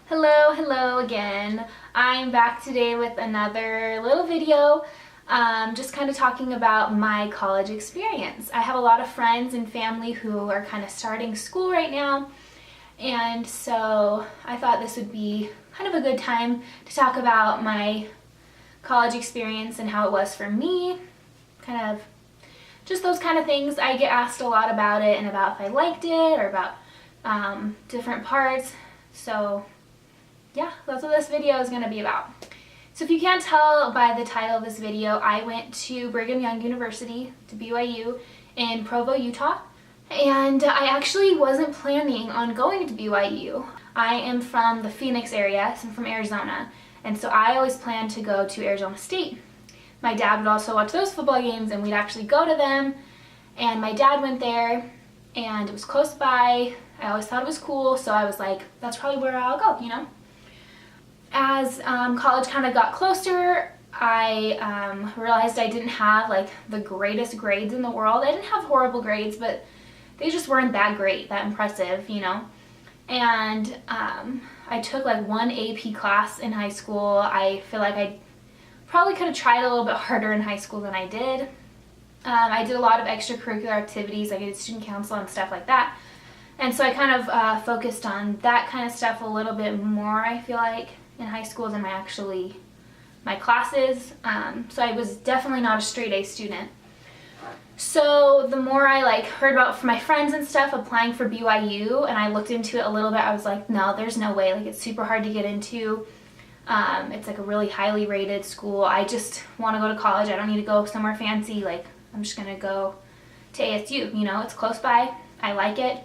Hello again. I'm back today with another little video, just kind of talking about my college experience. I have a lot of friends and family who are kind of starting school right now, and so I thought this would be kind of a good time to talk about my college experience and how it was for me, kind of just those kind of things. I get asked a lot about it and about if I liked it or about different parts, so yeah, that's what this video is going to be about. So if you can't tell by the title of this video, I went to Brigham Young University, to BYU, in Provo, Utah. And I actually wasn't planning on going to BYU. I am from the Phoenix area, so I'm from Arizona. And so I always planned to go to Arizona State. My dad would also watch those football games and we'd actually go to them. And my dad went there and it was close by. I always thought it was cool, so I was like, that's probably where I'll go, you know? As college kind of got closer, I realized I didn't have like the greatest grades in the world. I didn't have horrible grades, but they just weren't that great, that impressive, you know. And I took like one AP class in high school. I feel like I probably could have tried a little bit harder in high school than I did. I did a lot of extracurricular activities, like I did student council and stuff like that. And so I kind of focused on that kind of stuff a little bit more, I feel like, in high school than my classes. So I was definitely not a straight A student. So the more I heard about from my friends and stuff applying for BYU, and I looked into it a little bit, I was like, no, there's no way. Like, it's super hard to get into. It's like a really highly rated school. I just want to go to college. I don't need to go somewhere fancy. Like, I'm just gonna go to ASU. You know, it's close by. I like it.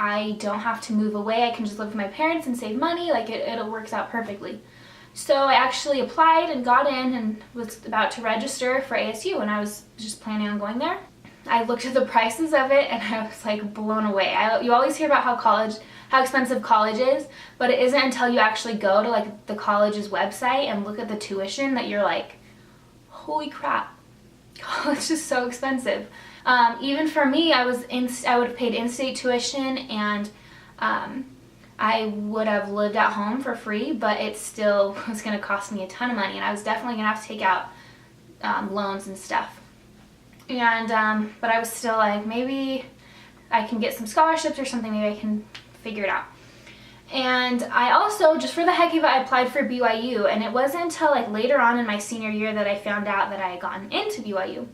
I don't have to move away. I can just live with my parents and save money. Like, it works out perfectly. So I actually applied and got in and was about to register for ASU, and I was just planning on going there. I looked at the prices of it and I was like blown away. You always hear about how expensive college is, but it isn't until you actually go to like the college's website and look at the tuition that you're like, holy crap, college is so expensive. Even for me, I would have paid in-state tuition, and I would have lived at home for free, but it still was going to cost me a ton of money, and I was definitely going to have to take out loans and stuff. And but I was still like, maybe I can get some scholarships or something. Maybe I can figure it out. And I also, just for the heck of it, I applied for BYU, and it wasn't until like later on in my senior year that I found out that I had gotten into BYU.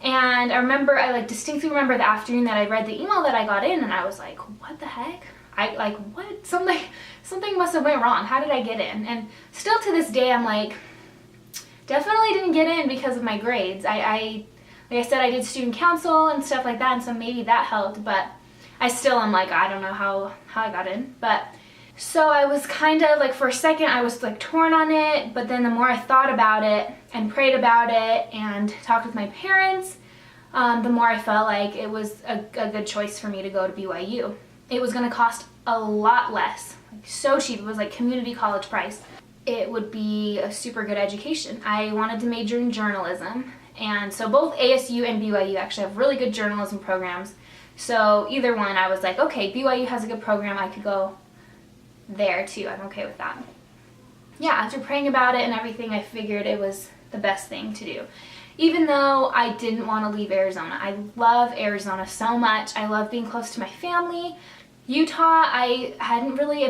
And I remember, I distinctly remember the afternoon that I read the email that I got in, and I was like, what the heck? What? Something must have went wrong. How did I get in? And still to this day, I'm like, definitely didn't get in because of my grades. Like I said, I did student council and stuff like that, and so maybe that helped, but I still am like, I don't know how I got in. But so I was kind of like, for a second, I was like torn on it, but then the more I thought about it and prayed about it and talked with my parents, the more I felt like it was a good choice for me to go to BYU. It was going to cost a lot less, like so cheap. It was like community college price. It would be a super good education. I wanted to major in journalism, and so both ASU and BYU actually have really good journalism programs. So either one, I was like, okay, BYU has a good program, I could go there too. I'm okay with that. Yeah, after praying about it and everything, I figured it was the best thing to do. Even though I didn't want to leave Arizona. I love Arizona so much. I love being close to my family. Utah, I've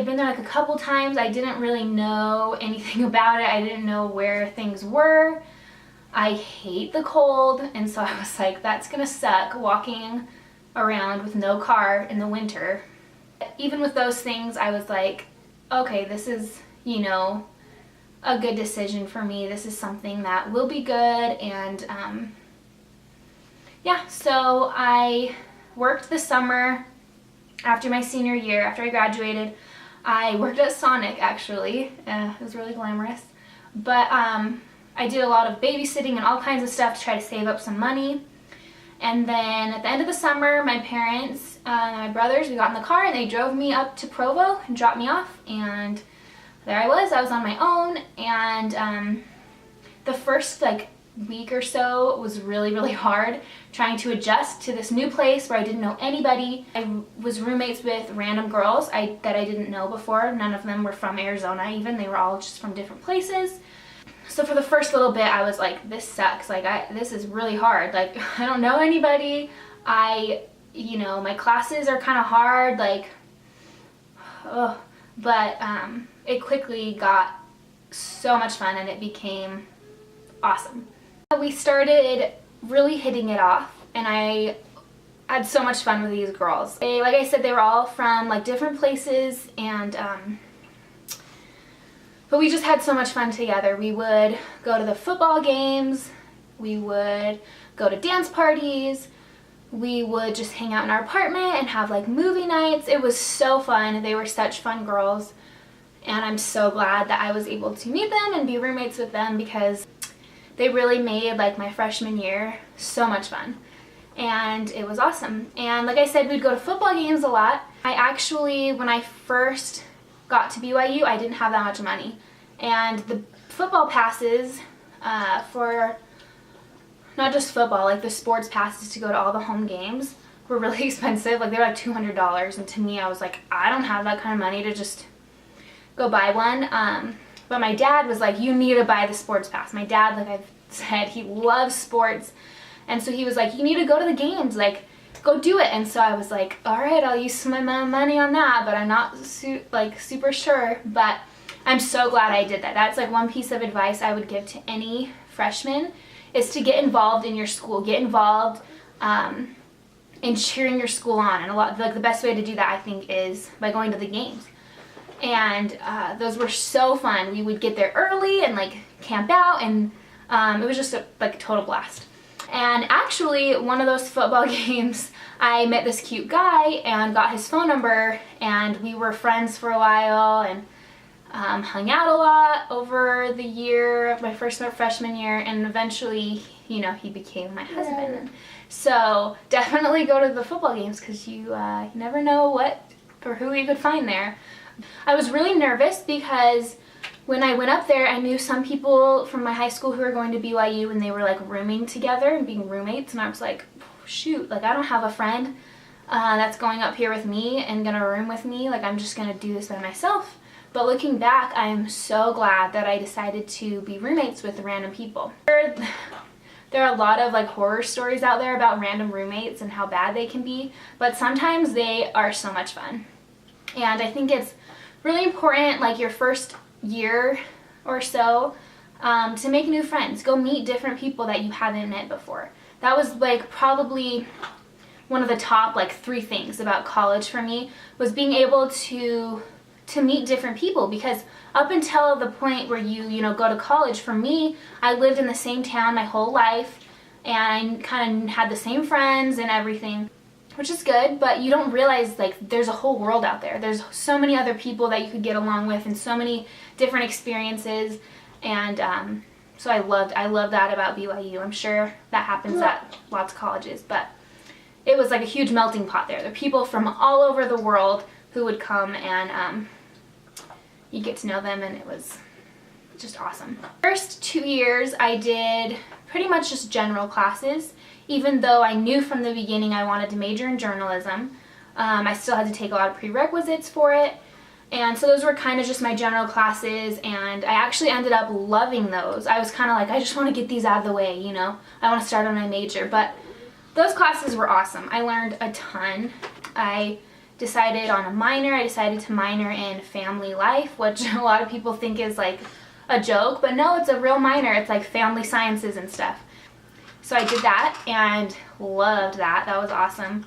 been there like a couple times. I didn't really know anything about it. I didn't know where things were. I hate the cold, and so I was like, that's gonna suck walking around with no car in the winter. Even with those things, I was like, okay, this is, you know, a good decision for me. This is something that will be good. And yeah, so I worked the summer after my senior year. After I graduated, I worked at Sonic, actually. It was really glamorous. But I did a lot of babysitting and all kinds of stuff to try to save up some money. And then at the end of the summer, my parents, my brothers, we got in the car and they drove me up to Provo and dropped me off. And there I was on my own. And the first week or so was really hard, trying to adjust to this new place where I didn't know anybody. I was roommates with random girls that I didn't know before. None of them were from Arizona even. They were all just from different places. So for the first little bit, I was like, this sucks. Like, this is really hard. Like, I don't know anybody. You know, my classes are kind of hard. Like, ugh. But it quickly got so much fun and it became awesome. We started really hitting it off and I had so much fun with these girls. Like I said, they were all from like different places and but we just had so much fun together. We would go to the football games, we would go to dance parties, we would just hang out in our apartment and have like movie nights. It was so fun. They were such fun girls and I'm so glad that I was able to meet them and be roommates with them because they really made like my freshman year so much fun and it was awesome. And like I said, we'd go to football games a lot. I actually, when I first got to BYU, I didn't have that much money and the football passes for not just football, like the sports passes to go to all the home games were really expensive. Like they were like $200 and to me I was like, I don't have that kind of money to just go buy one. But my dad was like, you need to buy the sports pass. My dad, like I've said, he loves sports. And so he was like, you need to go to the games, like go do it. And so I was like, all right, I'll use some of my money on that, but I'm not super sure. But I'm so glad I did that. That's like one piece of advice I would give to any freshman is to get involved in your school, get involved in cheering your school on. And like the best way to do that, I think, is by going to the games. And those were so fun. We would get there early and like camp out and it was just like a total blast. And actually one of those football games I met this cute guy and got his phone number and we were friends for a while and hung out a lot over the year, my freshman year, and eventually, you know, he became my husband. So definitely go to the football games because you never know what or who you could find there. I was really nervous because when I went up there, I knew some people from my high school who were going to BYU and they were like rooming together and being roommates, and I was like, shoot, like I don't have a friend that's going up here with me and gonna room with me. Like I'm just gonna do this by myself. But looking back, I am so glad that I decided to be roommates with random people. There are a lot of like horror stories out there about random roommates and how bad they can be, but sometimes they are so much fun. And I think it's really important, like your first year or so, to make new friends. Go meet different people that you haven't met before. That was like probably one of the top like 3 things about college for me, was being able to meet different people, because up until the point where you go to college, for me, I lived in the same town my whole life and I kind of had the same friends and everything, which is good, but you don't realize like there's a whole world out there. There's so many other people that you could get along with and so many different experiences, and so I love that about BYU. I'm sure that happens at lots of colleges, but it was like a huge melting pot there. There are people from all over the world who would come and you get to know them, and it was just awesome. First 2 years I did pretty much just general classes, even though I knew from the beginning I wanted to major in journalism. I still had to take a lot of prerequisites for it, and so those were kind of just my general classes, and I actually ended up loving those. I was kind of like, I just want to get these out of the way, I want to start on my major, but those classes were awesome. I learned a ton. I decided on a minor. I decided to minor in family life, which a lot of people think is like a joke, but no, it's a real minor. It's like family sciences and stuff. So I did that and loved that. That was awesome.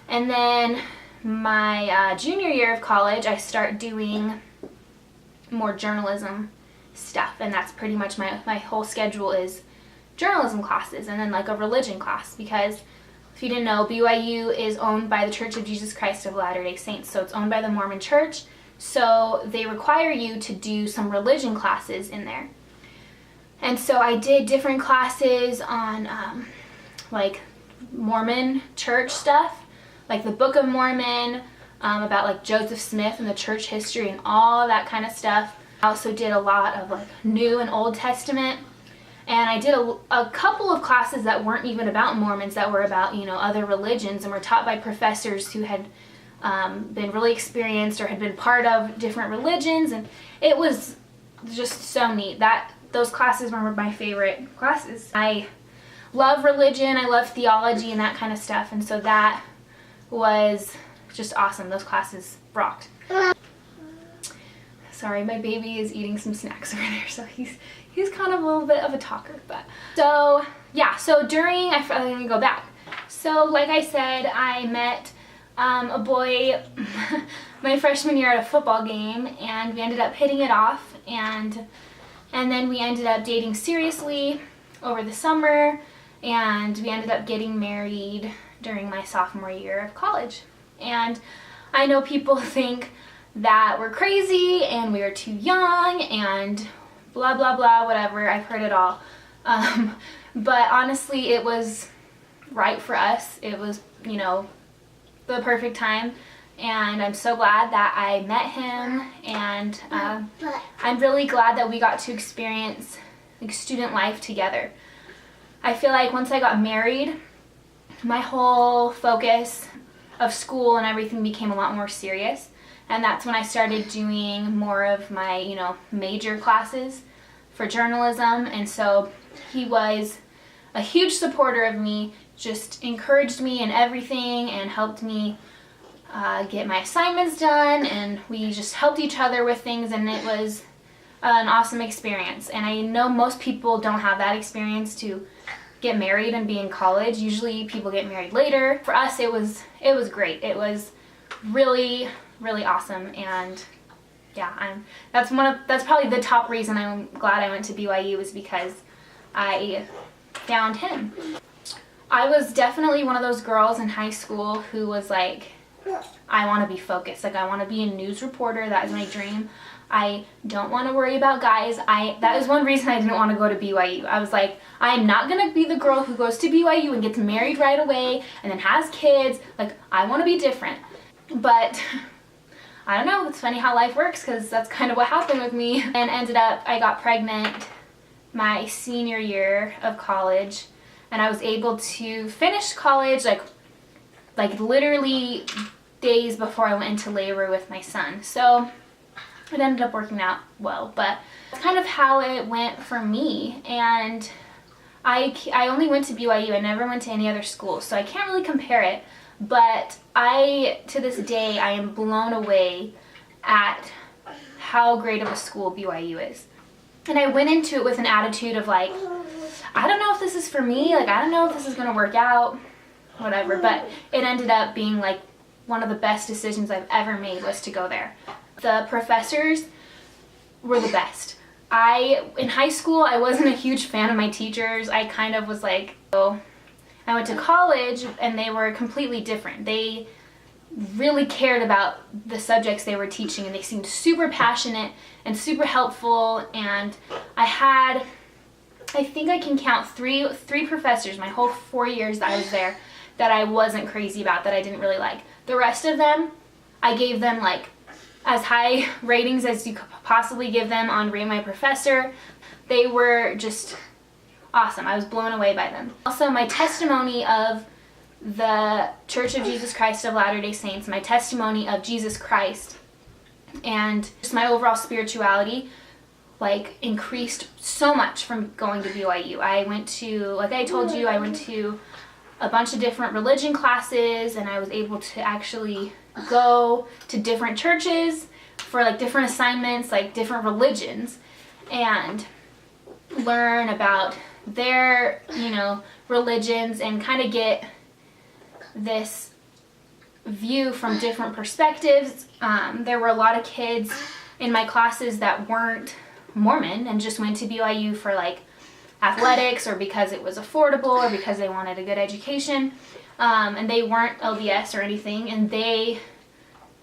And then my junior year of college, I start doing more journalism stuff, and that's pretty much my whole schedule is journalism classes and then like a religion class, because if you didn't know, BYU is owned by the Church of Jesus Christ of Latter-day Saints, so it's owned by the Mormon Church, so they require you to do some religion classes in there. And so I did different classes on like Mormon church stuff, like the Book of Mormon, about like Joseph Smith and the church history and all that kind of stuff. I also did a lot of like New and Old Testament. And I did a couple of classes that weren't even about Mormons, that were about, you know, other religions, and were taught by professors who had been really experienced or had been part of different religions, and it was just so neat. Those classes were my favorite classes. I love religion, I love theology and that kind of stuff, and so that was just awesome. Those classes rocked. Sorry, my baby is eating some snacks over there, so he's kind of a little bit of a talker. But so yeah, so during, I'm gonna go back. So like I said, I met a boy my freshman year at a football game, and we ended up hitting it off, and then we ended up dating seriously over the summer, and we ended up getting married during my sophomore year of college. And I know people think that we're crazy and we are too young and blah blah blah, whatever. I've heard it all. But honestly, it was right for us. It was, you know, the perfect time, and I'm so glad that I met him, and I'm really glad that we got to experience like student life together. I feel like once I got married, my whole focus of school and everything became a lot more serious, and that's when I started doing more of my, you know, major classes for journalism. And so he was a huge supporter of me, just encouraged me in everything and helped me get my assignments done, and we just helped each other with things, and it was an awesome experience. And I know most people don't have that experience to get married and be in college. Usually people get married later. For us, it was great. It was really, really awesome, and yeah, that's probably the top reason I'm glad I went to BYU, was because I found him. I was definitely one of those girls in high school who was like, I want to be focused. Like, I want to be a news reporter. That is my dream. I don't want to worry about guys. That is one reason I didn't want to go to BYU. I was like, I'm not going to be the girl who goes to BYU and gets married right away and then has kids. Like, I want to be different. But I don't know. It's funny how life works, because that's kind of what happened with me. And ended up, I got pregnant my senior year of college, and I was able to finish college like literally days before I went into labor with my son. So it ended up working out well, but that's kind of how it went for me. And I only went to BYU. I never went to any other school, so I can't really compare it. But to this day, I am blown away at how great of a school BYU is. And I went into it with an attitude of like, I don't know if this is for me. Like, I don't know if this is going to work out, whatever. But it ended up being like one of the best decisions I've ever made, was to go there. The professors were the best. In high school, I wasn't a huge fan of my teachers. I kind of was like, oh. I went to college, and they were completely different. They really cared about the subjects they were teaching, and they seemed super passionate and super helpful. And I think I can count three professors my whole 4 years that I was there that I wasn't crazy about, that I didn't really like. The rest of them, I gave them like as high ratings as you could possibly give them on Rate My Professor. They were just awesome. I was blown away by them. Also, my testimony of the Church of Jesus Christ of Latter-day Saints, my testimony of Jesus Christ, and just my overall spirituality, like, increased so much from going to BYU. I went to, like I told you, I went to a bunch of different religion classes, and I was able to actually go to different churches for like different assignments, like different religions, and learn about their, you know, religions, and kind of get this view from different perspectives. There were a lot of kids in my classes that weren't Mormon and just went to BYU for like athletics, or because it was affordable, or because they wanted a good education, and they weren't LDS or anything, and they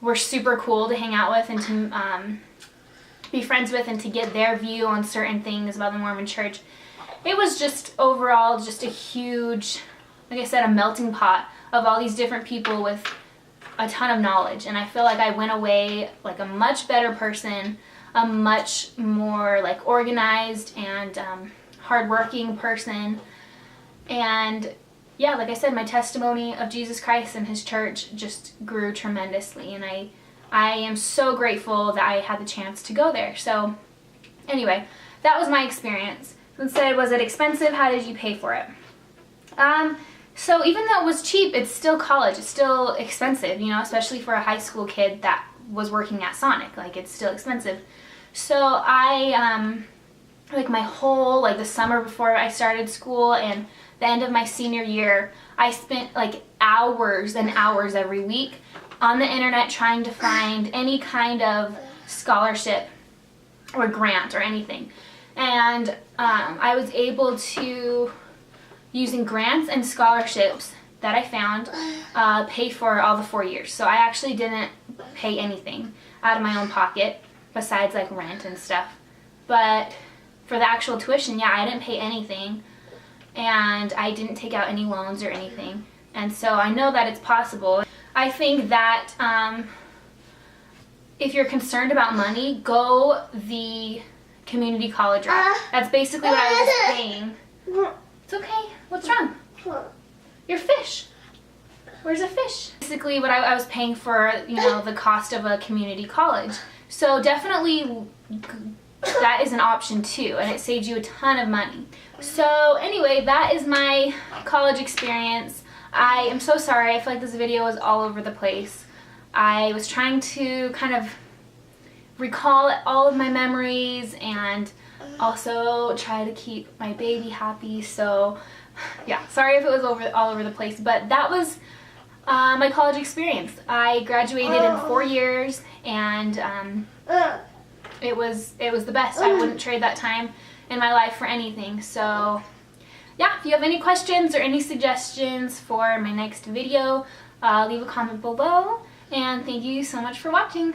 were super cool to hang out with and to be friends with, and to get their view on certain things about the Mormon Church. It was just overall just a huge, like I said, a melting pot of all these different people with a ton of knowledge. And I feel like I went away like a much better person, a much more like organized and hardworking person. And yeah, like I said, my testimony of Jesus Christ and his church just grew tremendously, and I am so grateful that I had the chance to go there. So anyway, that was my experience. And said, was it expensive? How did you pay for it? So even though it was cheap, it's still college. It's still expensive, you know, especially for a high school kid that was working at Sonic. Like, it's still expensive. So I, like my whole, like the summer before I started school and the end of my senior year, I spent like hours and hours every week on the internet trying to find any kind of scholarship or grant or anything. And I was able to, using grants and scholarships that I found, pay for all the 4 years. So I actually didn't pay anything out of my own pocket besides like rent and stuff. But for the actual tuition, yeah, I didn't pay anything, and I didn't take out any loans or anything. And so I know that it's possible. I think that if you're concerned about money, go the community college route. That's basically what I was paying. It's okay. What's wrong? Your fish. Where's a fish? Basically what I was paying for, you know, the cost of a community college. So definitely that is an option too, and it saves you a ton of money. So anyway, that is my college experience. I am so sorry. I feel like this video was all over the place. I was trying to kind of recall all of my memories and also try to keep my baby happy. So yeah, sorry if it was all over the place, but that was my college experience. I graduated in 4 years, and it was the best. I wouldn't trade that time in my life for anything. So yeah, if you have any questions or any suggestions for my next video, leave a comment below, and thank you so much for watching.